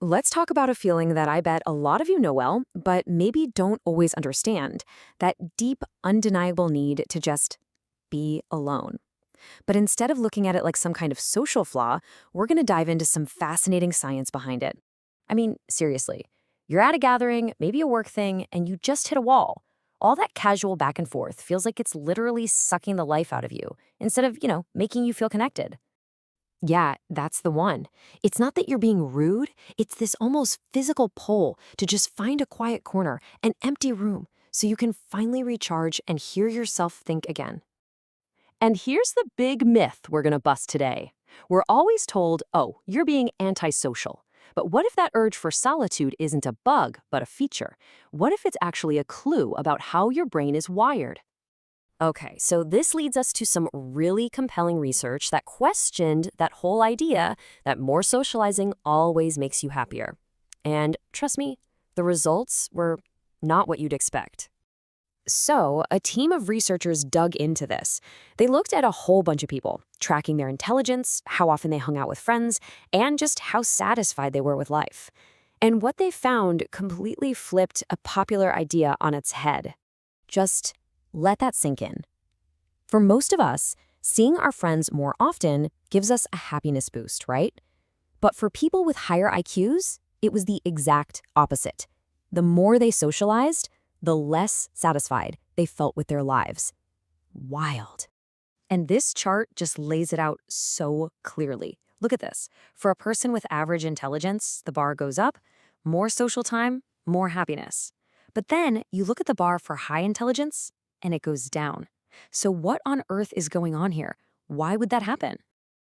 Let's talk about a feeling that I bet a lot of you know well, but maybe don't always understand. That deep, undeniable need to just be alone. But instead of looking at it like some kind of social flaw, we're going to dive into some fascinating science behind it. I mean, seriously, you're at a gathering, maybe a work thing, and you just hit a wall. All that casual back and forth feels like it's literally sucking the life out of you instead of, making you feel connected. Yeah, that's the one. It's not that you're being rude, it's this almost physical pull to just find a quiet corner, an empty room, so you can finally recharge and hear yourself think again. And here's the big myth we're going to bust today. We're always told, oh, you're being antisocial. But what if that urge for solitude isn't a bug, but a feature? What if it's actually a clue about how your brain is wired? Okay, so this leads us to some really compelling research that questioned that whole idea that more socializing always makes you happier. And trust me, the results were not what you'd expect. So, a team of researchers dug into this. They looked at a whole bunch of people, tracking their intelligence, how often they hung out with friends, and just how satisfied they were with life. And what they found completely flipped a popular idea on its head. Just let that sink in. For most of us, seeing our friends more often gives us a happiness boost, right? But for people with higher IQs, it was the exact opposite. The more they socialized, the less satisfied they felt with their lives. Wild. And this chart just lays it out so clearly. Look at this. For a person with average intelligence, the bar goes up, more social time, more happiness. But then you look at the bar for high intelligence, and it goes down. So what on earth is going on here? Why would that happen?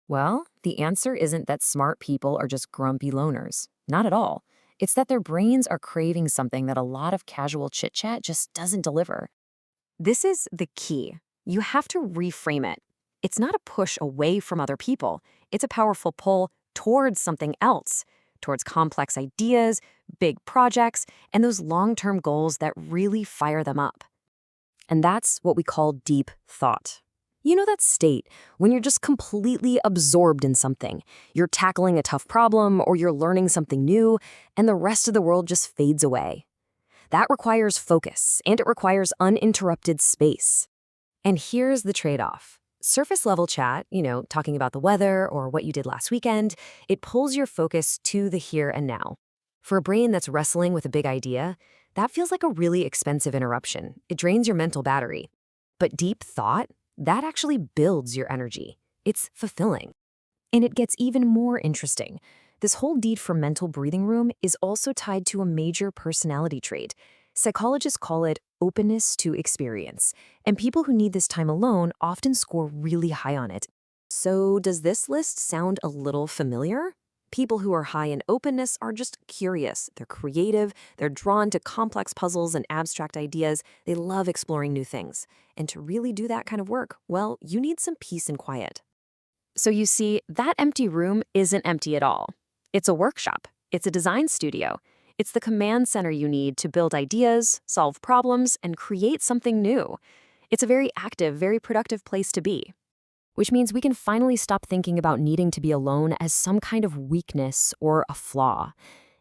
Well, the answer isn't that smart people are just grumpy loners. Not at all. It's that their brains are craving something that a lot of casual chit-chat just doesn't deliver. This is the key. You have to reframe it. It's not a push away from other people. It's a powerful pull towards something else, towards complex ideas, big projects, and those long-term goals that really fire them up. And that's what we call deep thought. You know that state when you're just completely absorbed in something. You're tackling a tough problem or you're learning something new, and the rest of the world just fades away. That requires focus, and it requires uninterrupted space. And here's the trade-off. Surface level chat, talking about the weather or what you did last weekend, it pulls your focus to the here and now. For a brain that's wrestling with a big idea, that feels like a really expensive interruption. It drains your mental battery. But deep thought, that actually builds your energy. It's fulfilling. And it gets even more interesting. This whole need for mental breathing room is also tied to a major personality trait. Psychologists call it openness to experience. And people who need this time alone often score really high on it. So does this list sound a little familiar? People who are high in openness are just curious. They're creative. They're drawn to complex puzzles and abstract ideas. They love exploring new things. And to really do that kind of work, well, you need some peace and quiet. So you see, that empty room isn't empty at all. It's a workshop. It's a design studio. It's the command center you need to build ideas, solve problems, and create something new. It's a very active, very productive place to be. Which means we can finally stop thinking about needing to be alone as some kind of weakness or a flaw.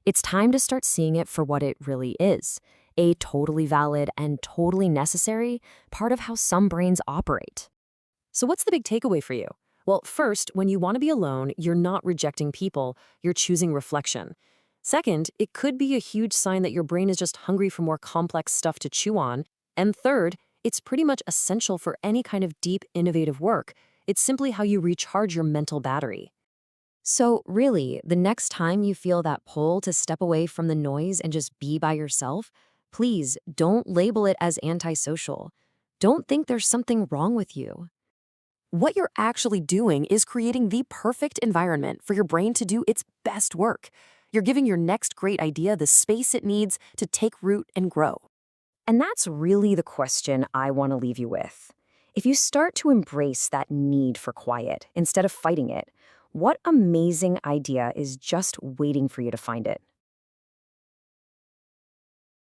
It's time to start seeing it for what it really is, a totally valid and totally necessary part of how some brains operate. So what's the big takeaway for you? Well, first, when you want to be alone, you're not rejecting people, you're choosing reflection. Second, it could be a huge sign that your brain is just hungry for more complex stuff to chew on. And third, it's pretty much essential for any kind of deep, innovative work. It's simply how you recharge your mental battery. So really, the next time you feel that pull to step away from the noise and just be by yourself, please don't label it as antisocial. Don't think there's something wrong with you. What you're actually doing is creating the perfect environment for your brain to do its best work. You're giving your next great idea the space it needs to take root and grow. And that's really the question I want to leave you with. If you start to embrace that need for quiet instead of fighting it, what amazing idea is just waiting for you to find it?